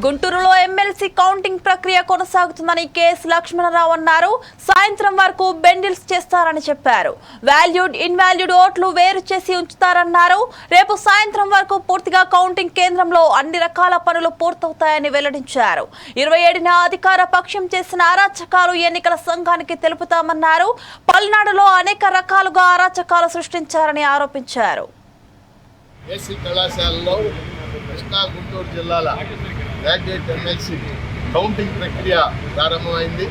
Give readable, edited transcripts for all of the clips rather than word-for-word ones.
గుంటూరులో MLC counting ప్రక్రియ కొనసాగుతుందని కేఎస్ లక్ష్మణరావు అన్నారు. సాయంత్రం వరకు బెండిల్స్ చేస్తారని చెప్పారు. వాల్యూడ్ ఇన్వాల్యూడ్ ఓట్లు వేరు చేసి ఉంచుతారన్నారు. రేపు సాయంత్రం వరకు పూర్తిగా కౌంటింగ్ కేంద్రంలో అన్ని రకాల పనులు పూర్తవుతాయని వెల్లడించారు. 27న అధికార పక్షం చేసిన అరాచకాలు ఎన్నికల సంఘానికి తెలుపుతామన్నారు. పల్నాడులో అనేక రకాలుగా అరాచకాలు సృష్టించారని ఆరోపించారు. కృష్ణా గుంటూరు జిల్లాల గ్రాడ్యుయేట్ ఎమ్మెల్సీ కౌంటింగ్ ప్రక్రియ ప్రారంభమైంది.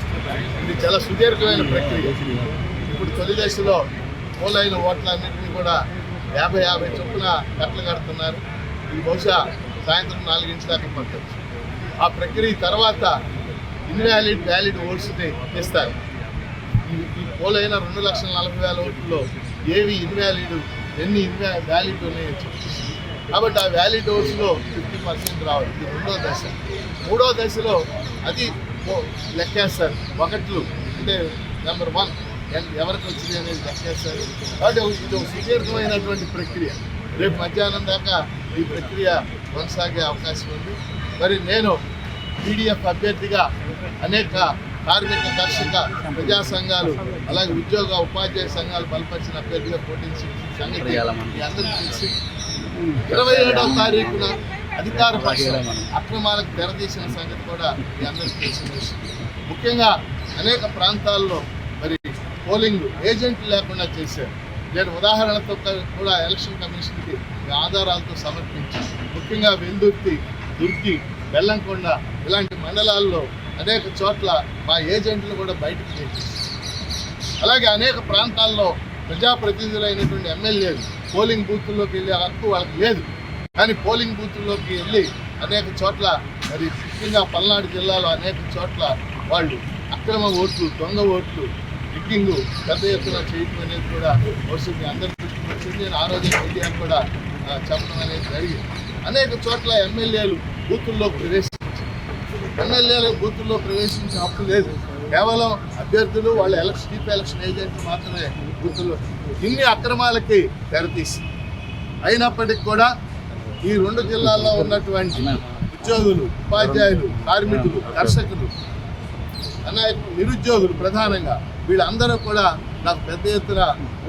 ఇది చాలా సుదీర్ఘమైన ప్రక్రియ. ఇప్పుడు తొలి దశలో పోలైన ఓట్లన్నింటినీ కూడా 50-50 చొప్పున కట్టలు కడుతున్నారు. ఇది బహుశా సాయంత్రం 4 గంటల దాకా పంపచ్చు. ఆ ప్రక్రియ తర్వాత ఇన్వాలిడ్ వ్యాలిడ్ ఓట్స్ని ఇస్తారు. ఈ పోలైన 2,40,000 ఓట్లలో ఏవి ఇన్వాలిడ్ ఎన్ని వ్యాలిడ్ ఉన్నాయో చూపిస్తుంది. కాబట్టి ఆ వ్యాలిడ్ ఓట్స్లో 50% రావాలి. ఇది రెండో దశ. మూడో దశలో అది లెక్కేస్తారు. ఒకట్లు అంటే నెంబర్ 1 ఎవరికి వచ్చింది అనేది లెక్కేస్తారు. కాబట్టి ఇది ఒక సుదీర్ఘమైనటువంటి ప్రక్రియ. రేపు మధ్యాహ్నం దాకా ఈ ప్రక్రియ కొనసాగే అవకాశం ఉంది. మరి నేను పీడీఎఫ్ అభ్యర్థిగా అనేక కార్మిక కర్షక ప్రజా సంఘాలు అలాగే ఉద్యోగ ఉపాధ్యాయ సంఘాలు బలపరిచిన అభ్యర్థిగా పోటీంచి సంగతి అందరికీ తెలిసి 27వ తారీఖున అధికార పక్షం అక్రమాలకు తెరదీసిన సంగతి కూడా మీ అందరికీ తెలిసిన విషయం. ముఖ్యంగా అనేక ప్రాంతాల్లో మరి పోలింగ్ ఏజెంట్లు లేకుండా చేశారు. నేను ఉదాహరణతో కూడా ఎలక్షన్ కమిషన్కి ఆధారాలతో సమర్పించాను. ముఖ్యంగా వెల్దుర్తి, దుర్గి, బెల్లంకొండ ఇలాంటి మండలాల్లో అనేక చోట్ల మా ఏజెంట్లు కూడా బయటకు చేశారు. అలాగే అనేక ప్రాంతాల్లో ప్రజాప్రతినిధులైనటువంటి ఎమ్మెల్యేలు పోలింగ్ బూత్ల్లోకి వెళ్ళే హక్కు వాళ్ళకి లేదు. కానీ పోలింగ్ బూత్ల్లోకి వెళ్ళి అనేక చోట్ల మరి ముఖ్యంగా పల్నాడు జిల్లాలో అనేక చోట్ల వాళ్ళు అక్రమ ఓట్లు, దొంగ ఓట్లు, రిగ్గింగ్ పెద్ద ఎత్తున చేయటం అనేది కూడా వస్తుంది. అందరికీ వచ్చింది. నేను ఆ రోజే మీడియాకు కూడా చెప్పడం అనేది జరిగింది. అనేక చోట్ల ఎమ్మెల్యేలు బూతుల్లో ప్రవేశించారు. ఎమ్మెల్యేలు బూతుల్లో ప్రవేశించే హక్కు లేదు. కేవలం అభ్యర్థులు వాళ్ళ చీఫ్ ఎలక్షన్ ఏజెంట్లు మాత్రమే బూతుల్లో ఇన్ని అక్రమాలకి తెరతీసి అయినప్పటికీ కూడా ఈ 2 జిల్లాల్లో ఉన్నటువంటి ఉద్యోగులు, ఉపాధ్యాయులు, కార్మికులు, కర్షకులు, నిరుద్యోగులు ప్రధానంగా వీళ్ళందరూ కూడా నాకు పెద్ద ఎత్తున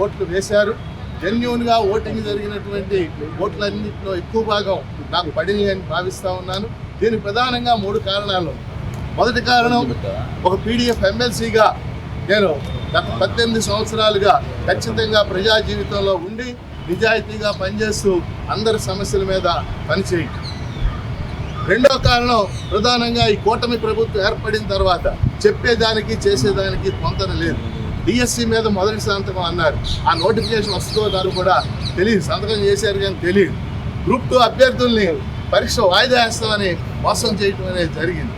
ఓట్లు వేశారు. జెన్యూన్గా ఓటింగ్ జరిగినటువంటి ఓట్లన్నింటిలో ఎక్కువ భాగం నాకు పడింది అని భావిస్తూ ఉన్నాను. దీనికి ప్రధానంగా 3 కారణాలు. మొదటి కారణం, ఒక పీడీఎఫ్ ఎమ్మెల్సీగా నేను గత 18 సంవత్సరాలుగా ఖచ్చితంగా ప్రజా జీవితంలో ఉండి నిజాయితీగా పనిచేస్తూ అందరి సమస్యల మీద పనిచేయటం. రెండో కారణం, ప్రధానంగా ఈ కూటమి ప్రభుత్వం ఏర్పడిన తర్వాత చెప్పేదానికి చేసేదానికి పొంతన లేదు. డిఎస్సి మీద మొదటి సంతకం అన్నారు. ఆ నోటిఫికేషన్ వస్తుందో కూడా తెలియదు. సంతకం చేశారు కానీ తెలియదు. గ్రూప్ 2 అభ్యర్థుల్ని పరీక్ష వాయిదా వేస్తామని మోసం చేయటం అనేది జరిగింది.